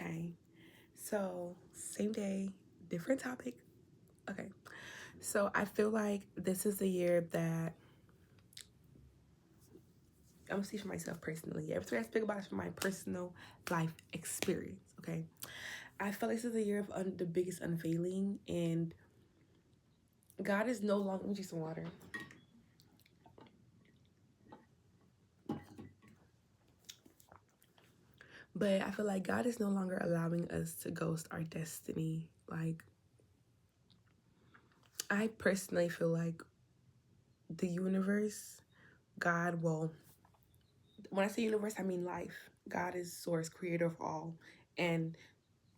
Okay, so same day, different topic. Okay, so I feel like this is the year that I'm gonna see for myself personally. Everything I speak about is from my personal life experience. Okay, I feel like this is the year of the biggest unveiling, and God is no longer. Let me drink some water. But I feel like God is no longer allowing us to ghost our destiny. Like, I personally feel like the universe, God, well, when I say universe, I mean life. God is source, creator of all, and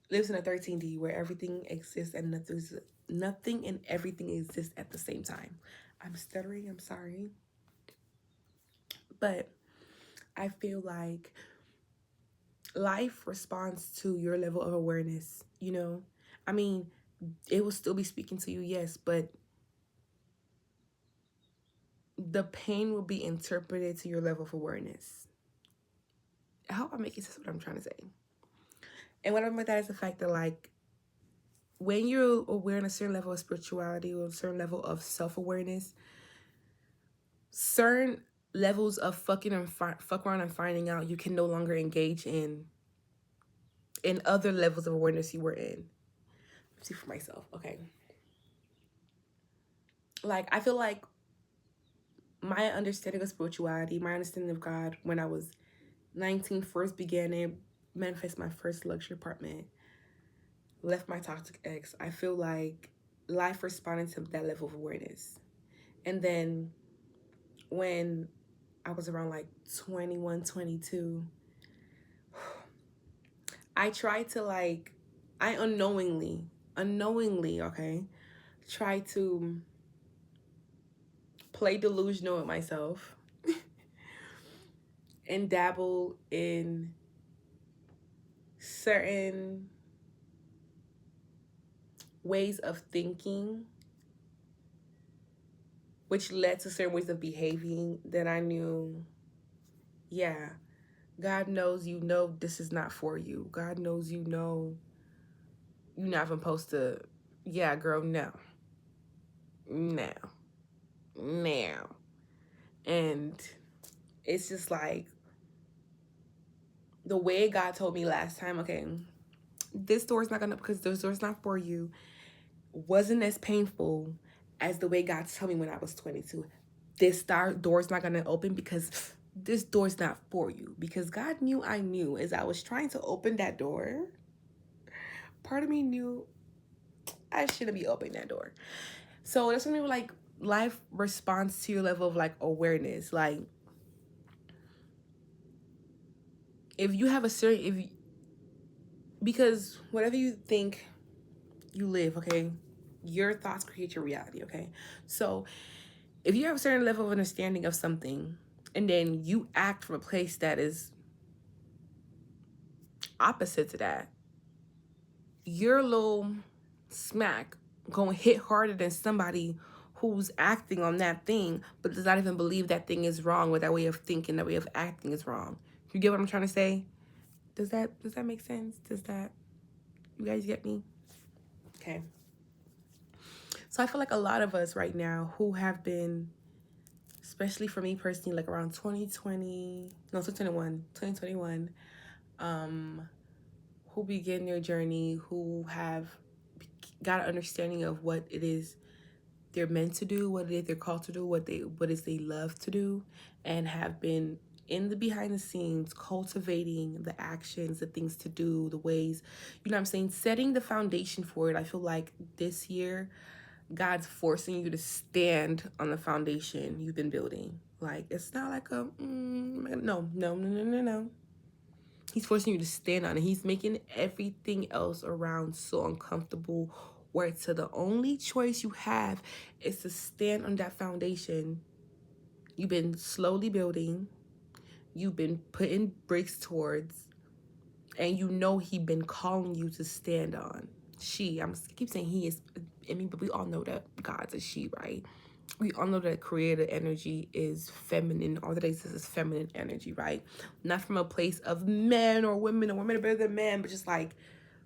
lives in a 13D where everything exists and nothing and everything exists at the same time. I'm stuttering, I'm sorry. But I feel like life responds to your level of awareness, you know? I mean, it will still be speaking to you, yes, but the pain will be interpreted to your level of awareness. I hope I'm making sense of what I'm trying to say. And what I mean by that is the fact that, like, when you're aware in a certain level of spirituality or a certain level of self-awareness, certain levels of fucking and fuck around and finding out you can no longer engage in other levels of awareness you were in. Let's see for myself, okay. Like, I feel like my understanding of spirituality, my understanding of God when I was 19 first began to manifest my first luxury apartment, left my toxic ex. I feel like life responded to that level of awareness. And then when I was around like 21, 22, I tried to like, I unknowingly, okay, try to play delusional with myself and dabble in certain ways of thinking, which led to certain ways of behaving that I knew, yeah, God knows you know this is not for you. God knows you know you're not even supposed to, yeah, girl, no. No. Now. And it's just like the way God told me last time, okay, this door's not gonna, because this door's not for you, wasn't as painful as the way God told me when I was 22. This door's not gonna open because this door's not for you. Because God knew I knew as I was trying to open that door, part of me knew I shouldn't be opening that door. So that's when we were like, life responds to your level of like awareness. Like, if you have a certain, if you, because whatever you think, you live, okay? Your thoughts create your reality, okay? So if you have a certain level of understanding of something and then you act from a place that is opposite to that, your little smack gonna hit harder than somebody who's acting on that thing but does not even believe that thing is wrong, or that way of thinking, that way of acting is wrong. You get what I'm trying to say? Does that make sense? Does that, you guys get me? Okay. So I feel like a lot of us right now who have been, especially for me personally, like around 2021, who begin their journey, who have got an understanding of what it is they're meant to do, what it is they're called to do, what is they love to do, and have been in the behind the scenes cultivating the actions, the things to do, the ways, you know what I'm saying, setting the foundation for it. I feel like this year God's forcing you to stand on the foundation you've been building. Like, it's not like a no. He's forcing you to stand on it. He's making everything else around so uncomfortable, where to the only choice you have is to stand on that foundation you've been slowly building, you've been putting bricks towards, and you know he been calling you to stand on. I keep saying he is, I mean, but we all know that God's a she, right? we all know that creative energy is feminine. All that exists is feminine energy, right? Not from a place of men or women are better than men, but just like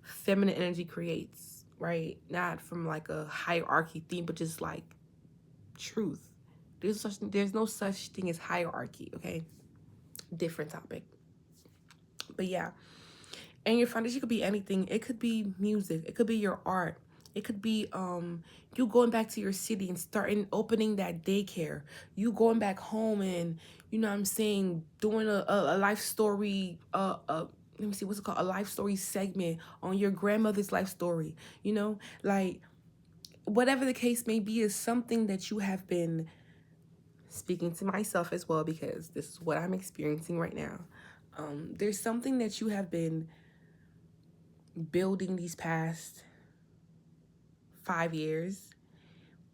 feminine energy creates, right? Not from like a hierarchy theme, but just like truth. There's no such thing as hierarchy, okay? Different topic. But yeah. And your foundation could be anything. It could be music. It could be your art. It could be you going back to your city and starting opening that daycare. You going back home and you know what I'm saying, doing a life story let me see what's it called, a life story segment on your grandmother's life story. You know, like whatever the case may be is something that you have been speaking to myself as well because this is what I'm experiencing right now. There's something that you have been building these past 5 years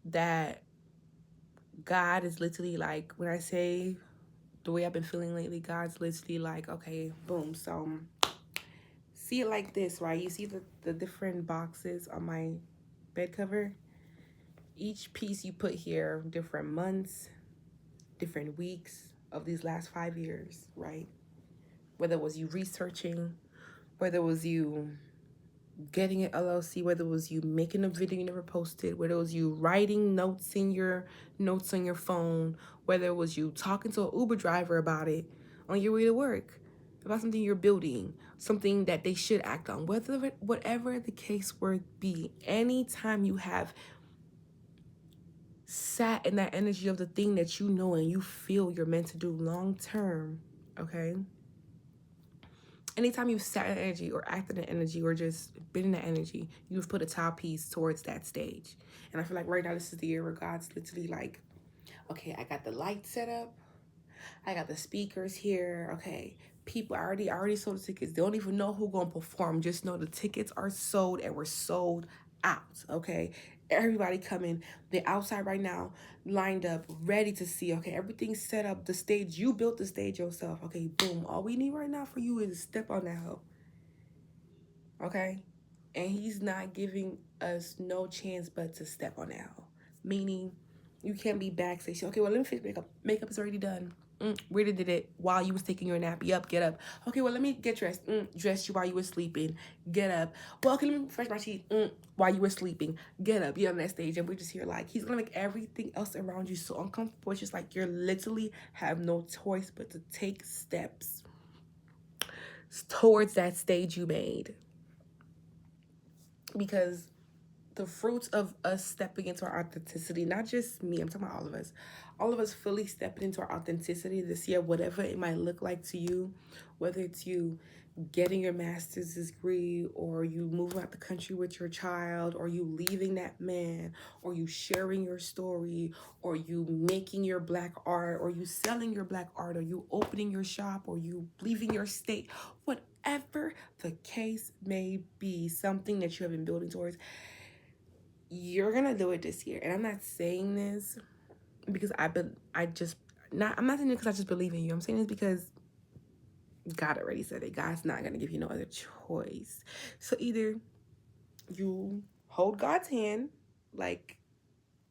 that God is literally like, when I say the way I've been feeling lately, God's literally like, okay, boom. So see it like this, right? You see the different boxes on my bed cover? Each piece you put here, different months, different weeks of these last 5 years, right? Whether it was you researching, whether it was you getting an LLC, whether it was you making a video you never posted, whether it was you writing notes in your notes on your phone, whether it was you talking to an Uber driver about it on your way to work, about something you're building, something that they should act on, whatever the case would be, anytime you have sat in that energy of the thing that you know and you feel you're meant to do long term, okay? Anytime you've sat in energy or acted in energy or just been in that energy, you've put a timepiece towards that stage. And I feel like right now this is the year where God's literally like, okay, I got the light set up. I got the speakers here. Okay, people I already sold the tickets. They don't even know who gonna perform. Just know the tickets are sold and we're sold out. Okay, everybody coming. They're outside right now, lined up, ready to see. Okay, everything's set up. The stage, you built the stage yourself. Okay, boom. All we need right now for you is to step on that hoe. Okay, and he's not giving us no chance but to step on that hoe. Meaning, you can't be backstage. Okay, well, let me fix makeup. Makeup is already done. Rita did it while you was taking your nap. Yup, get up. Okay, well, let me get dressed. Dress you while you were sleeping. Get up. Well, okay, let me brush my teeth. While you were sleeping. Get up. You're on that stage, and we're just here like, he's gonna make everything else around you so uncomfortable. It's just like you're literally have no choice but to take steps towards that stage you made. Because the fruits of us stepping into our authenticity, not just me, I'm talking about all of us fully stepping into our authenticity this year, whatever it might look like to you, whether it's you getting your master's degree or you moving out the country with your child or you leaving that man or you sharing your story or you making your black art or you selling your black art or you opening your shop or you leaving your state, whatever the case may be, something that you have been building towards, you're gonna do it this year. And I'm not saying this because I'm not saying it because I just believe in you. I'm saying this because God already said it. God's not gonna give you no other choice. So either you hold God's hand, like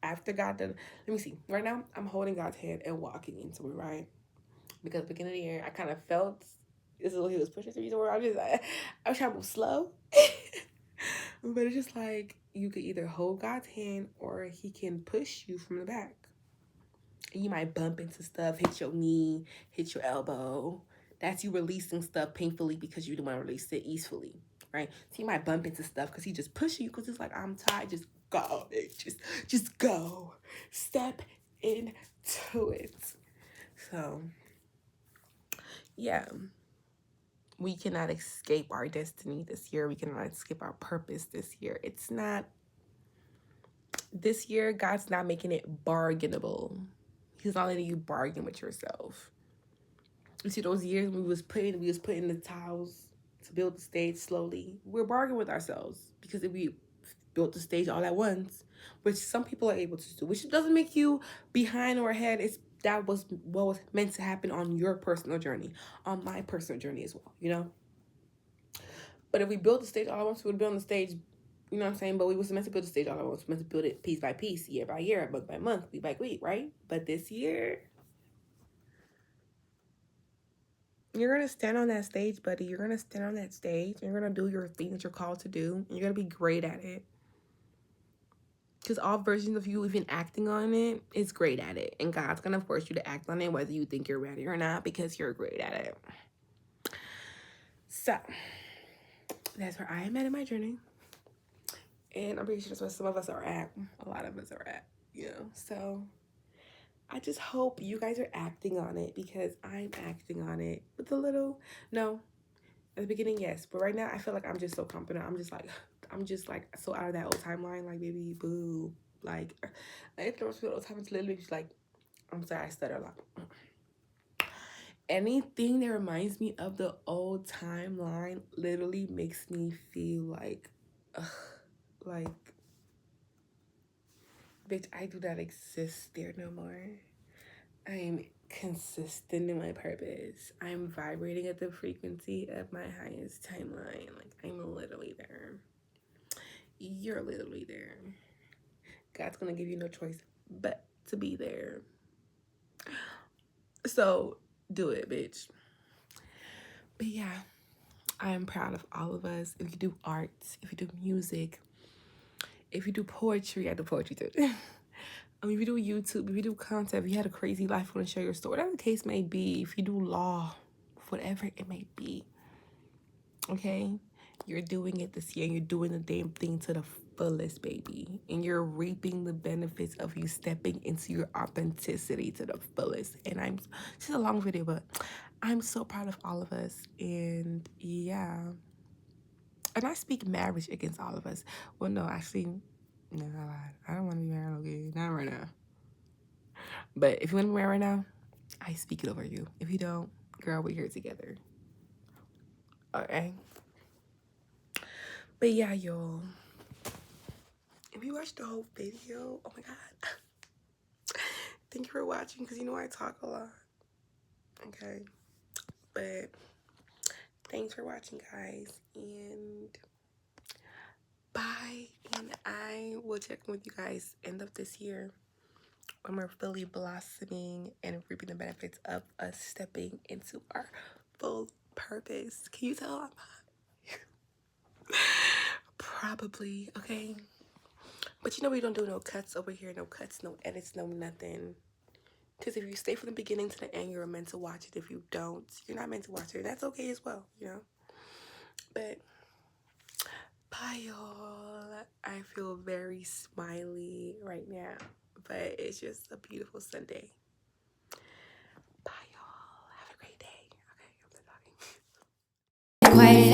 after God done. Let me see. Right now, I'm holding God's hand and walking into it, right? Because at the beginning of the year, I kind of felt this is what he was pushing through. So I was trying to move slow. But it's just like you could either hold God's hand or he can push you from the back. You might bump into stuff, hit your knee, hit your elbow. That's you releasing stuff painfully because you don't want to release it easily, right? So you might bump into stuff because he just pushing you because it's like, I'm tired, just go, just go. Step into it. So, yeah. We cannot escape our destiny this year. We cannot escape our purpose this year. It's not, this year, God's not making it bargainable. He's not letting you bargain with yourself. You see those years we was putting the tiles to build the stage slowly. We're bargaining with ourselves because if we built the stage all at once, which some people are able to do, which doesn't make you behind or ahead. It's that was what was meant to happen on your personal journey, on my personal journey as well, you know. But if we built the stage all at once, we would build the stage You know what I'm saying? But we was meant to build the stage all at once. We meant to build it piece by piece, year by year, month by month, week by week, right? But this year, you're gonna stand on that stage, buddy. You're gonna stand on that stage and you're gonna do your thing that you're called to do. And you're gonna be great at it. Because all versions of you even acting on it is great at it. And God's gonna force you to act on it whether you think you're ready or not, because you're great at it. So that's where I am at in my journey. And I'm pretty sure that's where some of us are at. A lot of us are at, you know. So I just hope you guys are acting on it, because I'm acting on it with a little, no, at the beginning, yes. But right now, I feel like I'm just so confident. I'm just like so out of that old timeline. Like, baby, boo. Like if there was the old time, it's literally just like, I'm sorry, I stutter a lot. Anything that reminds me of the old timeline literally makes me feel like, ugh, like, bitch, I do not exist there no more. I am consistent in my purpose. I'm vibrating at the frequency of my highest timeline. Like, I'm literally there. You're literally there. God's gonna give you no choice but to be there. So do it, bitch. But yeah, I am proud of all of us. If you do arts, if you do music, if you do poetry, I do poetry too. If you do YouTube, if you do content, if you had a crazy life, you want to share your story, whatever the case may be, if you do law, whatever it may be, okay? You're doing it this year, and you're doing the damn thing to the fullest, baby. And you're reaping the benefits of you stepping into your authenticity to the fullest. And this is a long video, but I'm so proud of all of us. And yeah. And I speak marriage against all of us. Well, no, actually, no, I lied. I don't want to be married, okay? Not right now. But if you want to be married right now, I speak it over you. If you don't, girl, we're here together. Okay? But yeah, y'all. If you watched the whole video, oh my God. Thank you for watching, because you know I talk a lot. Okay? But thanks for watching, guys. And bye. And I will check in with you guys end of this year, when we're fully blossoming and reaping the benefits of us stepping into our full purpose. Can you tell I'm hot? Probably, okay? But you know we don't do no cuts over here, no cuts, no edits, no nothing. Because if you stay from the beginning to the end, you're meant to watch it. If you don't, you're not meant to watch it. That's okay as well, you know? But bye, y'all. I feel very smiley right now. But it's just a beautiful Sunday. Bye, y'all. Have a great day. Okay, I'm done talking. Quiet.